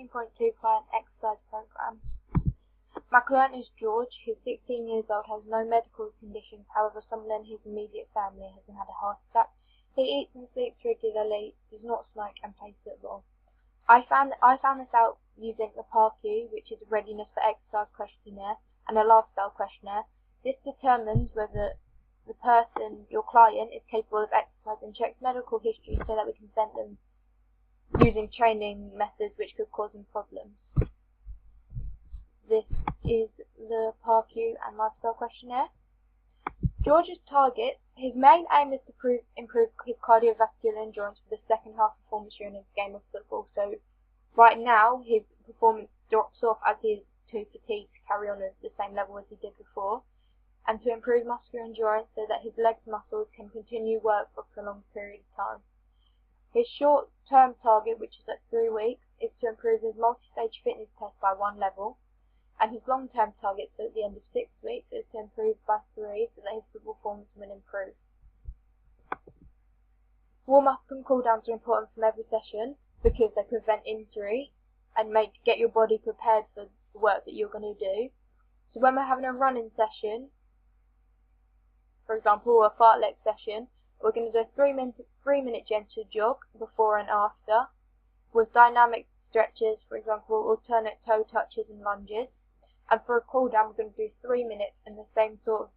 13.2 client exercise program. My client is George. He's 16 years old, has no medical conditions. However, someone in his immediate family has had a heart attack. He eats and sleeps regularly, does not smoke, and plays football. I found this out using the PARQ, which is a readiness for exercise questionnaire, and a lifestyle questionnaire. This determines whether the person, your client, is capable of exercise and checks medical history so that we can send them using training methods which could cause them problems. This is the PARQ and lifestyle questionnaire. George's target, his main aim is to improve his cardiovascular endurance for the second half performance during his game of football. So right now his performance drops off as he is too fatigued to carry on at the same level as he did before, and to improve muscular endurance so that his legs muscles can continue work for a prolonged period of time. His short-term target, which is at 3 weeks, is to improve his multi-stage fitness test by 1 level, and his long-term target, so at the end of 6 weeks, is to improve by 3 so that his football performance will improve. Warm-up and cool-downs are important from every session because they prevent injury and get your body prepared for the work that you're going to do. So when we're having a running session, for example, or a fartlek session, we're going to do a 3-minute gentle jog before and after, with dynamic stretches, for example, alternate toe touches and lunges. And for a cool down, we're going to do 3 minutes and the same sort of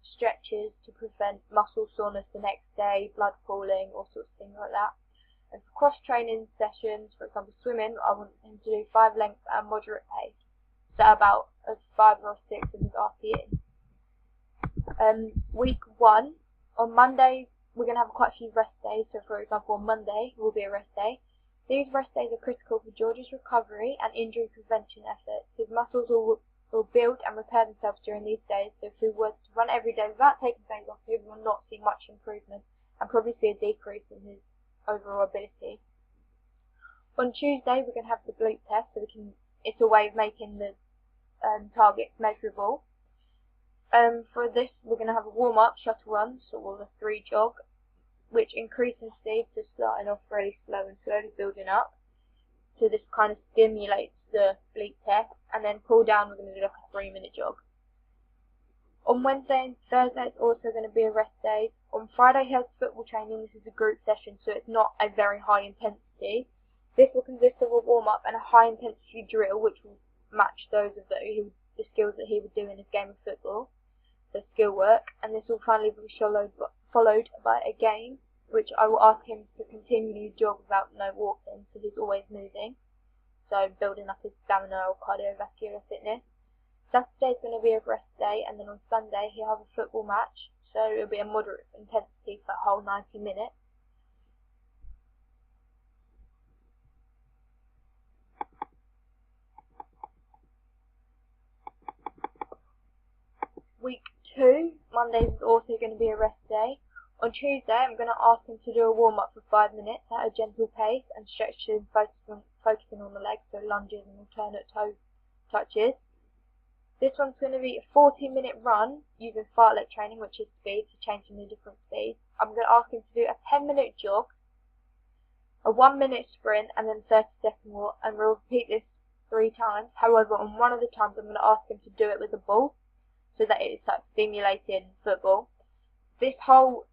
stretches to prevent muscle soreness the next day, blood pooling, all sorts of things like that. And for cross-training sessions, for example swimming, I want him to do 5 lengths at a moderate pace, so about 5 or 6 of his RPE. Week 1, on Monday, we're going to have quite a few rest days. So for example, on Monday will be a rest day. These rest days are critical for George's recovery and injury prevention efforts. His muscles will build and repair themselves during these days, so if we were to run every day without taking days off, we will not see much improvement and probably see a decrease in his overall ability. On Tuesday, we're going to have the glute test, so it's a way of making the targets measurable. For this, we're going to have a warm-up shuttle run, sort of a 3 jog, which increases speed, so starting off really slow and slowly building up. So this kind of stimulates the glute test, and then cool down, we're going to do like a 3-minute jog. On Wednesday and Thursday, it's also going to be a rest day. On Friday, he has football training. This is a group session, so it's not a very high intensity. This will consist of a warm-up and a high-intensity drill, which will match those of the skills that he would do in his game of football, so skill work. And this will finally be followed by a game, which I will ask him to continually jog without no walking, so he's always moving, so building up his stamina or cardiovascular fitness. Saturday's going to be a rest day, and then on Sunday he'll have a football match, so it'll be a moderate intensity for the whole 90 minutes. Week 2, Monday is also going to be a rest day. On Tuesday, I'm going to ask him to do a warm-up for 5 minutes at a gentle pace and stretches focusing on the legs, so lunges and alternate toe touches. This one's going to be a 40-minute run using fartlek training, which is speed, so changing the different speeds. I'm going to ask him to do a 10-minute jog, a 1-minute sprint, and then 30-second walk, and we'll repeat this 3 times. However, on one of the times, I'm going to ask him to do it with a ball, so that it's like stimulating football. This whole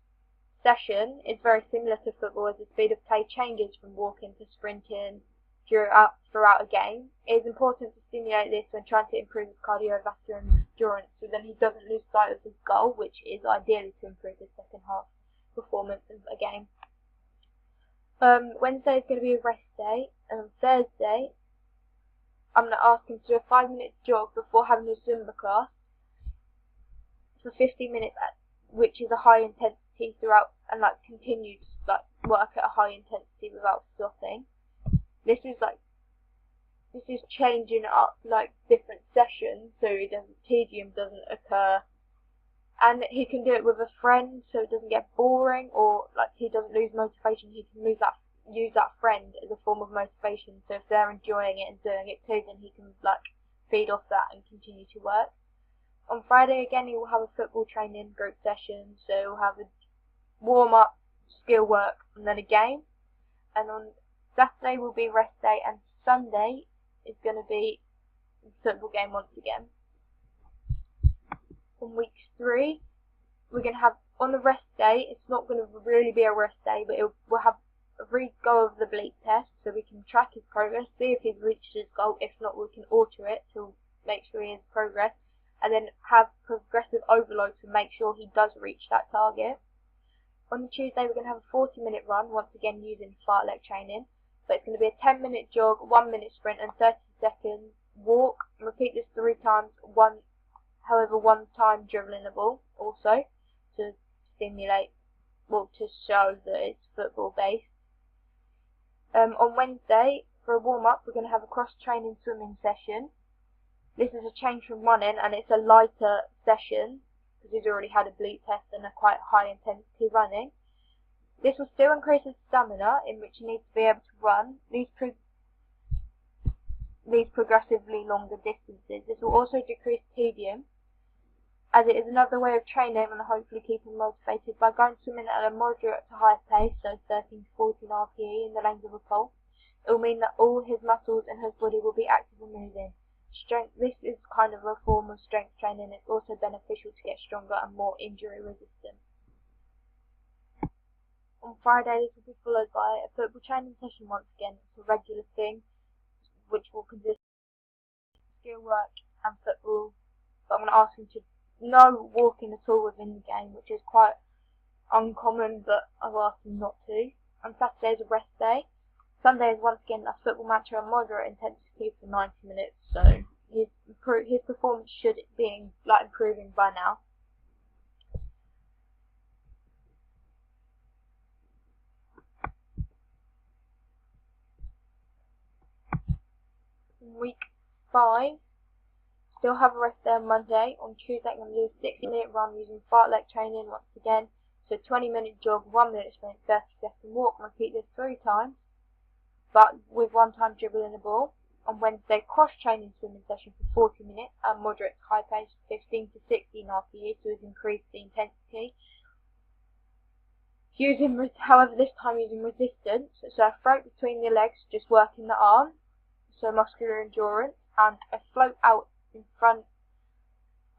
session is very similar to football, as the speed of play changes from walking to sprinting throughout a game. It is important to stimulate this when trying to improve his cardiovascular endurance, so then he doesn't lose sight of his goal, which is ideally to improve his second half performance of a game. Wednesday is going to be a rest day, and on Thursday I'm going to ask him to do a 5-minute jog before having a Zumba class for 50 minutes, which is a high intensity throughout, and like continued work at a high intensity without stopping. This is changing up like different sessions, so tedium doesn't occur, and he can do it with a friend, so it doesn't get boring, or like he doesn't lose motivation. He can use that friend as a form of motivation. So if they're enjoying it and doing it too, then he can like feed off that and continue to work. On Friday again, he will have a football training group session, so he'll have a warm-up, skill work, and then a game. And on Saturday will be rest day, and Sunday is going to be a football game once again. On week 3, we're going to have, on the rest day, it's not going to really be a rest day, but we'll have a re-go of the bleep test so we can track his progress, see if he's reached his goal. If not, we can alter it to make sure he has progress, and then have progressive overload to make sure he does reach that target. On the Tuesday, we're going to have a 40-minute run, once again using fartlek training. So it's going to be a 10-minute jog, 1-minute sprint, and 30 seconds walk. Repeat this 3 times, one time dribbling the ball also to stimulate, well, to show that it's football based. On Wednesday, for a warm-up, we're going to have a cross-training swimming session. This is a change from running, and it's a lighter session because he's already had a bleep test and a quite high intensity running. This will still increase his stamina, in which he needs to be able to run these progressively longer distances. This will also decrease tedium, as it is another way of training and hopefully keep him motivated by going swimming at a moderate to high pace, so 13 to 14 RPE in the length of a pole. It will mean that all his muscles and his body will be active and moving. This is kind of a form of strength training. It's also beneficial to get stronger and more injury resistant. On Friday, this will be followed by a football training session once again. It's a regular thing, which will consist of skill work and football. But I'm going to ask him to no walking at all within the game, which is quite uncommon, but I've asked him not to. On Saturday is a rest day. Sunday is once again a football match at a moderate intensity for 90 minutes, so his performance should be improving by now. Week 5, still have a rest day on Monday. On Tuesday, I'm going to do a 60-minute run using fartlek training once again. So 20-minute jog, 1-minute sprint, 30-second walk. Repeat this 3 times, but with 1 time dribbling the ball. On Wednesday, cross-training swimming session for 40 minutes at moderate to high pace, 15 to 16 RPE, so we've increased the intensity. However, this time using resistance, so a float between the legs, just working the arm, so muscular endurance, and a float out in front,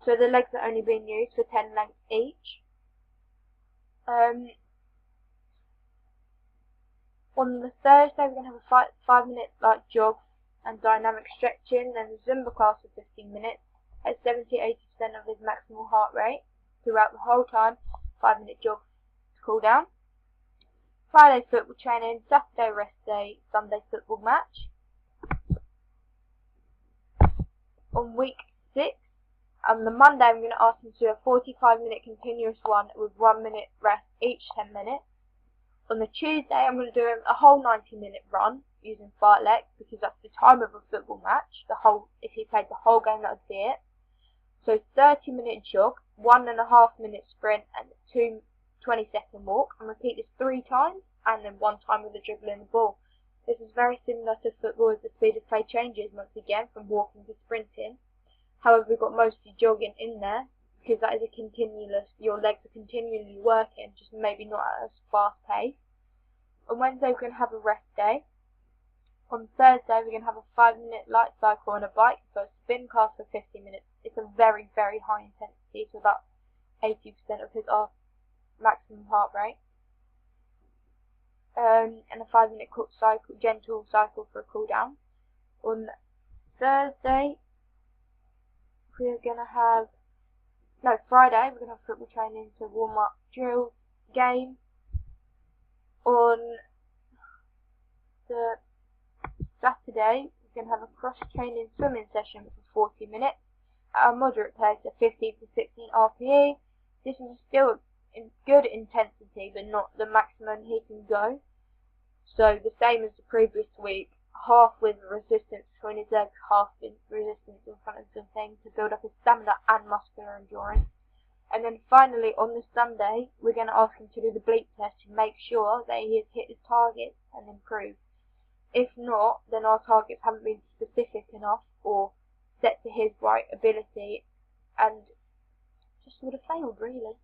so the legs are only being used for 10 lengths each. On the Thursday, we're going to have a 5-minute light jog and dynamic stretching, then a Zumba class for 15 minutes at 70-80% of his maximal heart rate throughout the whole time. 5-minute jog to cool down. Friday, football training. Saturday, rest day. Sunday, football match. On week 6, on the Monday, I'm going to ask him to do a 45-minute continuous run with 1 minute rest each 10 minutes. On the Tuesday, I'm going to do a whole 90-minute run using fartlek because that's the time of a football match. If he played the whole game, that would be it. So 30-minute jog, 1.5 minute sprint, and 2 20-second walk. And repeat this 3 times, and then 1 time with a dribble in the ball. This is very similar to football as the speed of play changes once again from walking to sprinting. However, we've got mostly jogging in there because that is a continuous, your legs are continually working, just maybe not at a fast pace. On Wednesday, we're going to have a rest day. On Thursday, we're going to have a 5-minute light cycle on a bike, so a spin class for 50 minutes. It's a very, very high intensity, so about 80% of his maximum heart rate. And a 5-minute gentle cycle for a cool down. On Thursday, we're going to have, Friday, we're going to have football training to warm up, drill, game. On the Saturday, we're going to have a cross-training swimming session for 40 minutes at a moderate pace of 15 to 16 RPE. This is still in good intensity, but not the maximum he can go. So the same as the previous week, half with resistance between his legs, half with resistance in front of the thing to build up his stamina and muscular endurance. And then finally, on the Sunday, we're going to ask him to do the bleep test to make sure that he has hit his targets and improved. If not, then our targets haven't been specific enough or set to his right ability and just would have failed, really.